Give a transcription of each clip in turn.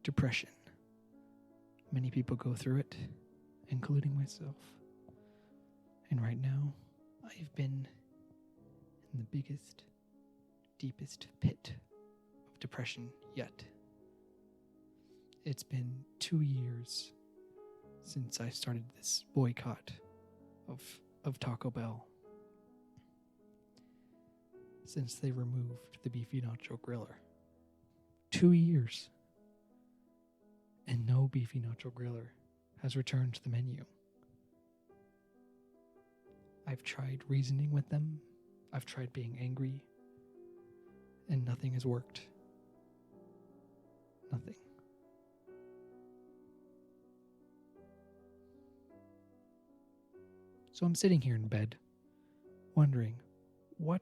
depression. Many people go through it, including myself. And right now, I've been in the biggest, deepest pit of depression yet. It's been 2 years since I started this boycott of Taco Bell. Since they removed the beefy nacho griller. 2 years. And no beefy nacho griller has returned to the menu. I've tried reasoning with them. I've tried being angry. And nothing has worked. Nothing. So I'm sitting here in bed, wondering what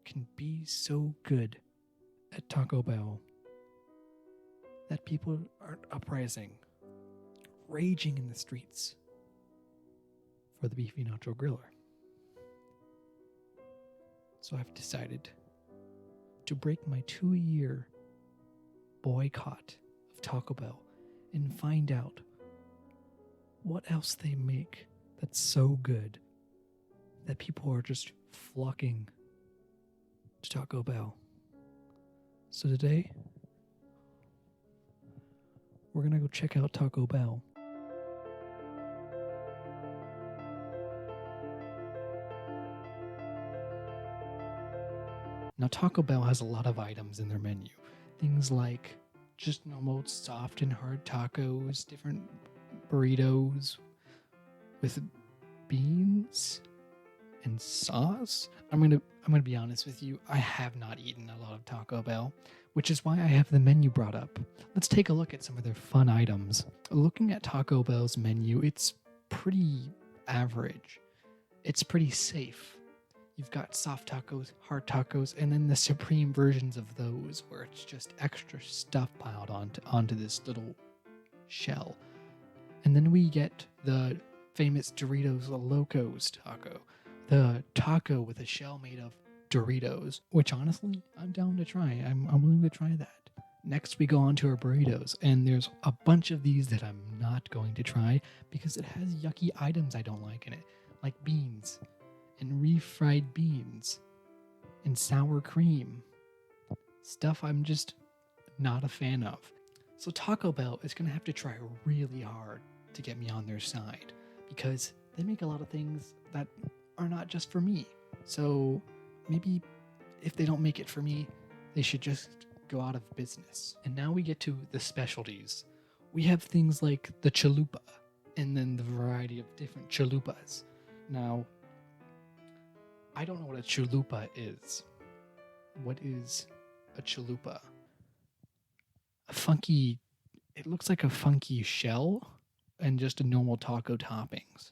can be so good at Taco Bell that people are uprising, raging in the streets for the beefy nacho griller. So I've decided to break my 2-year boycott of Taco Bell and find out what else they make that's so good that people are just flocking to Taco Bell. So today, we're gonna go check out Taco Bell. Now, Taco Bell has a lot of items in their menu. Things like just normal soft and hard tacos, different burritos with beans and sauce. I'm gonna be honest with you. I have not eaten a lot of Taco Bell, which is why I have the menu brought up. Let's take a look at some of their fun items. Looking at Taco Bell's menu, it's pretty average. It's pretty safe. You've got soft tacos, hard tacos, and then the supreme versions of those where it's just extra stuff piled onto this little shell. And then we get the famous Doritos Locos taco. The taco with a shell made of Doritos, which honestly, I'm down to try. I'm willing to try that. Next, we go on to our burritos, and there's a bunch of these that I'm not going to try because it has yucky items I don't like in it, like beans and refried beans and sour cream. Stuff I'm just not a fan of. So Taco Bell is going to have to try really hard to get me on their side because they make a lot of things that are not just for me. So maybe if they don't make it for me, they should just go out of business. And now we get to the specialties. We have things like the chalupa and then the variety of different chalupas. Now, I don't know what a chalupa is. What is a chalupa? It looks like a funky shell and just a normal taco toppings.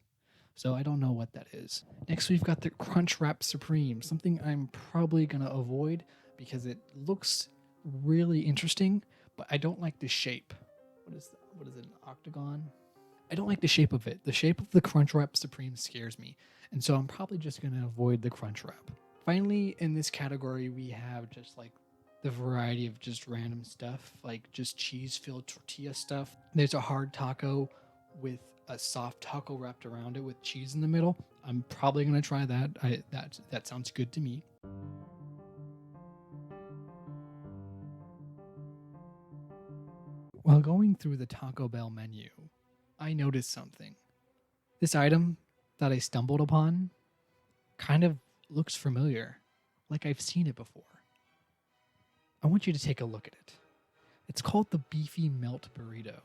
So I don't know what that is. Next, we've got the Crunchwrap Supreme, something I'm probably going to avoid because it looks really interesting, but I don't like the shape. What is it, an octagon? I don't like the shape of it. The shape of the Crunchwrap Supreme scares me, and so I'm probably just going to avoid the Crunchwrap. Finally, in this category, we have just like the variety of just random stuff, like just cheese-filled tortilla stuff. There's a hard taco with a soft taco wrapped around it with cheese in the middle. I'm probably going to try that. That sounds good to me. While going through the Taco Bell menu, I noticed something. This item that I stumbled upon kind of looks familiar, like I've seen it before. I want you to take a look at it. It's called the Beefy Melt Burrito.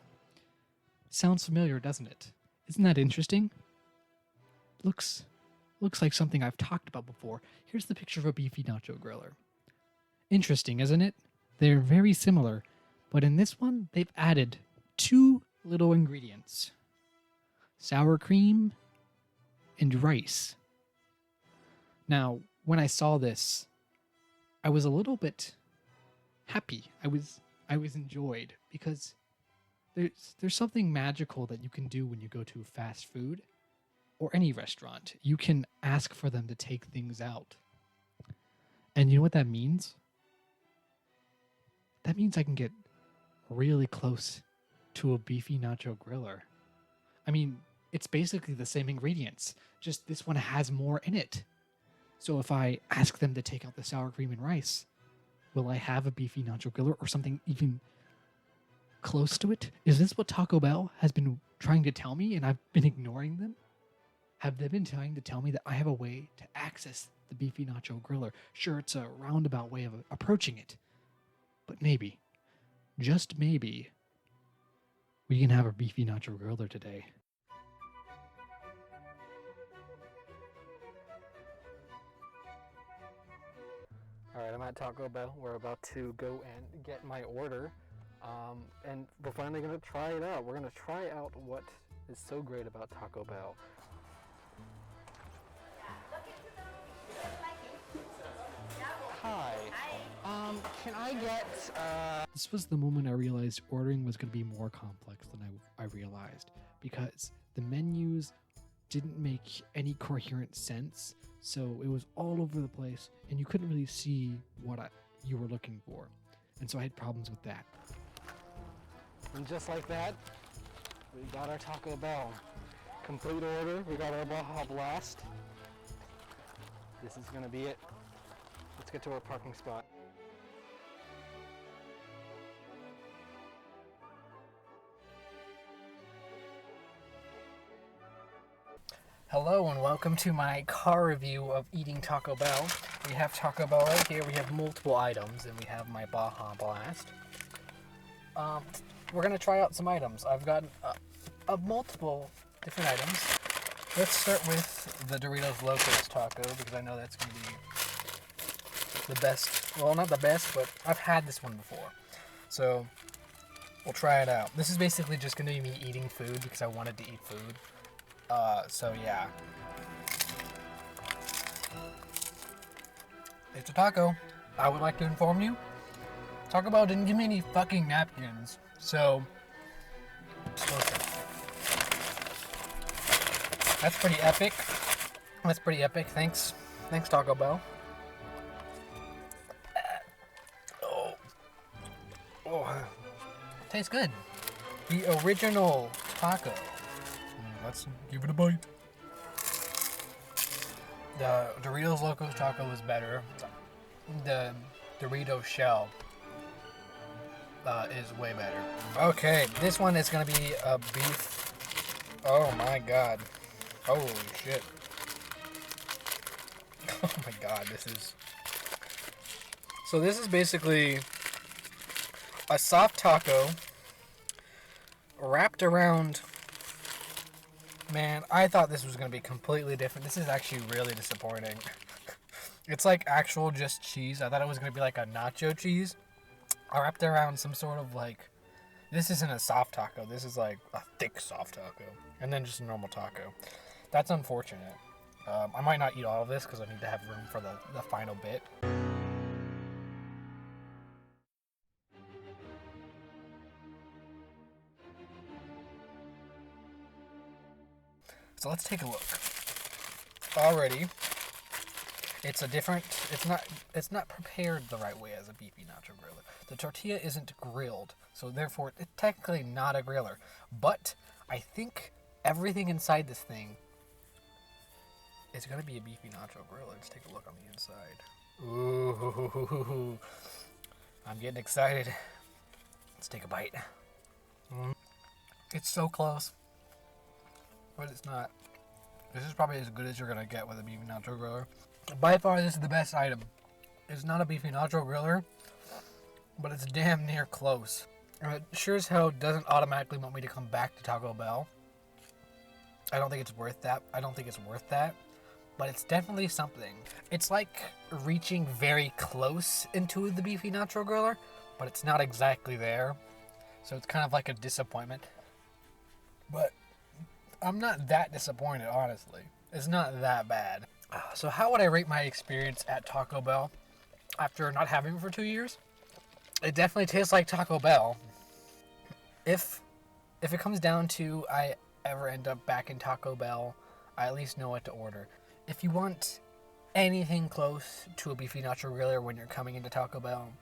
Sounds familiar, doesn't it? Isn't that interesting? Looks like something I've talked about before. Here's the picture of a beefy nacho griller. Interesting, isn't it? They're very similar, but in this one, they've added 2 little ingredients. Sour cream and rice. Now, when I saw this, I was a little bit happy. I was enjoyed because there's something magical that you can do when you go to fast food or any restaurant. You can ask for them to take things out. And you know what that means? That means I can get really close to a beefy nacho griller. I mean, it's basically the same ingredients, just this one has more in it. So if I ask them to take out the sour cream and rice, will I have a beefy nacho griller or something even close to it? Is this what Taco Bell has been trying to tell me and I've been ignoring them? Have they been trying to tell me that I have a way to access the beefy nacho griller? Sure, it's a roundabout way of approaching it, but maybe, just maybe, we can have a beefy nacho griller today. Alright, I'm at Taco Bell. We're about to go and get my order. And we're finally going to try it out. We're going to try out what is so great about Taco Bell. Hi. Can I get, This was the moment I realized ordering was going to be more complex than I realized, because the menus didn't make any coherent sense, so it was all over the place, and you couldn't really see what you were looking for, and so I had problems with that. And just like that, we got our Taco Bell. Complete order. We got our Baja Blast. This is going to be it. Let's get to our parking spot. Hello and welcome to my car review of eating Taco Bell. We have Taco Bell right here. We have multiple items and we have my Baja Blast. We're going to try out some items. I've got multiple different items. Let's start with the Doritos Locos Taco because I know that's going to be the best. Well, not the best, but I've had this one before. So we'll try it out. This is basically just going to be me eating food because I wanted to eat food. So yeah. It's a taco. I would like to inform you, Taco Bell didn't give me any fucking napkins, so that's pretty epic. That's pretty epic. Thanks, Taco Bell. Oh, tastes good. The original taco. Let's give it a bite. The Doritos Locos Taco is better. The Dorito shell is way better. Okay, this one is gonna be a beef. Oh my god. Holy shit. Oh my god, this is... So this is basically a soft taco wrapped around... Man, I thought this was going to be completely different. This is actually really disappointing. It's like actual just cheese. I thought it was going to be like a nacho cheese. I wrapped it around some sort of like... This isn't a soft taco. This is like a thick soft taco. And then just a normal taco. That's unfortunate. I might not eat all of this because I need to have room for the final bit. So let's take a look. Already, it's not prepared the right way as a beefy nacho griller. The tortilla isn't grilled, so therefore it's technically not a griller. But I think everything inside this thing is gonna be a beefy nacho griller. Let's take a look on the inside. Ooh, I'm getting excited. Let's take a bite. It's so close. But it's not. This is probably as good as you're gonna get with a beefy nacho griller. By far, this is the best item. It's not a beefy nacho griller, but it's damn near close. And it sure as hell doesn't automatically want me to come back to Taco Bell. I don't think it's worth that. But it's definitely something. It's like reaching very close into the beefy nacho griller, but it's not exactly there. So it's kind of like a disappointment. But I'm not that disappointed, honestly. It's not that bad. So how would I rate my experience at Taco Bell after not having it for 2 years? It definitely tastes like Taco Bell. If it comes down to I ever end up back in Taco Bell, I at least know what to order. If you want anything close to a beefy nacho griller when you're coming into Taco Bell,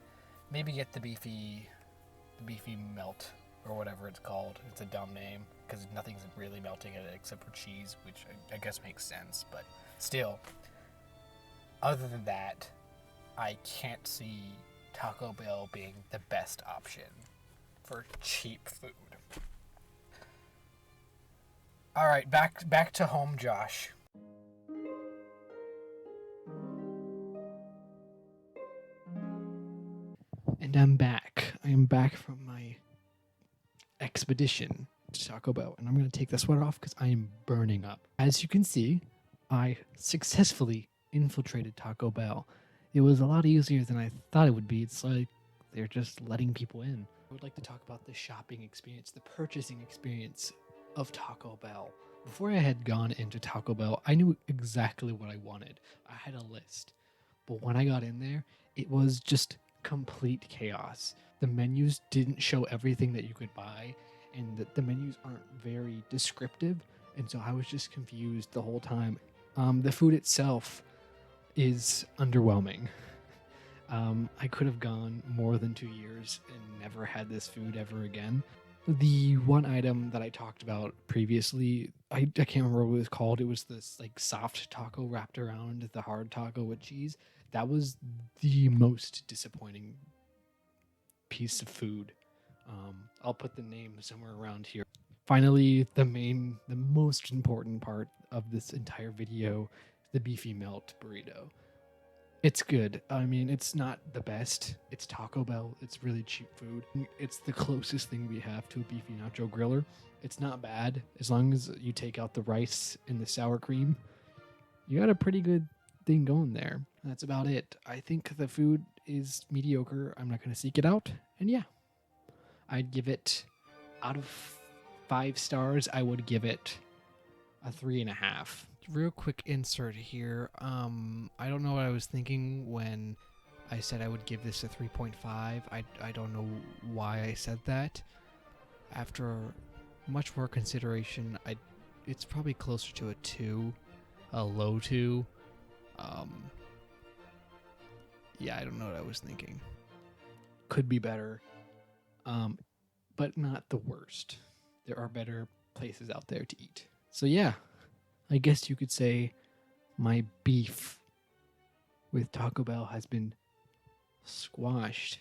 maybe get the beefy the beefy melt or whatever it's called. It's a dumb name because nothing's really melting in it except for cheese, which I guess makes sense. But still, other than that, I can't see Taco Bell being the best option for cheap food. All right, back to home, Josh. And I'm back. I am back from my expedition to Taco Bell, and I'm going to take the sweater off because I am burning up. As you can see, I successfully infiltrated Taco Bell. It was a lot easier than I thought it would be. It's like they're just letting people in. I would like to talk about the shopping experience, the purchasing experience of Taco Bell. Before I had gone into Taco Bell, I knew exactly what I wanted. I had a list. But when I got in there, it was just complete chaos. The menus didn't show everything that you could buy, and the menus aren't very descriptive, and so I was just confused the whole time. The food itself is underwhelming. I could have gone more than 2 years and never had this food ever again. The one item that I talked about previously, I can't remember what it was called. It was this like soft taco wrapped around the hard taco with cheese. That was the most disappointing piece of food. I'll put the name somewhere around here. Finally, the most important part of this entire video, the beefy melt burrito. It's good. I mean, it's not the best. It's Taco Bell. It's really cheap food. It's the closest thing we have to a beefy nacho griller. It's not bad. As long as you take out the rice and the sour cream, you got a pretty good thing going there. That's about it. I think the food is mediocre. I'm not going to seek it out. And yeah, I'd give it, out of 5 stars, I would give it a 3.5. Real quick insert here. I don't know what I was thinking when I said I would give this a 3.5. I don't know why I said that. After much more consideration, it's probably closer to a 2, a low 2. Yeah, I don't know what I was thinking. Could be better, but not the worst. There are better places out there to eat. So yeah, I guess you could say my beef with Taco Bell has been squashed.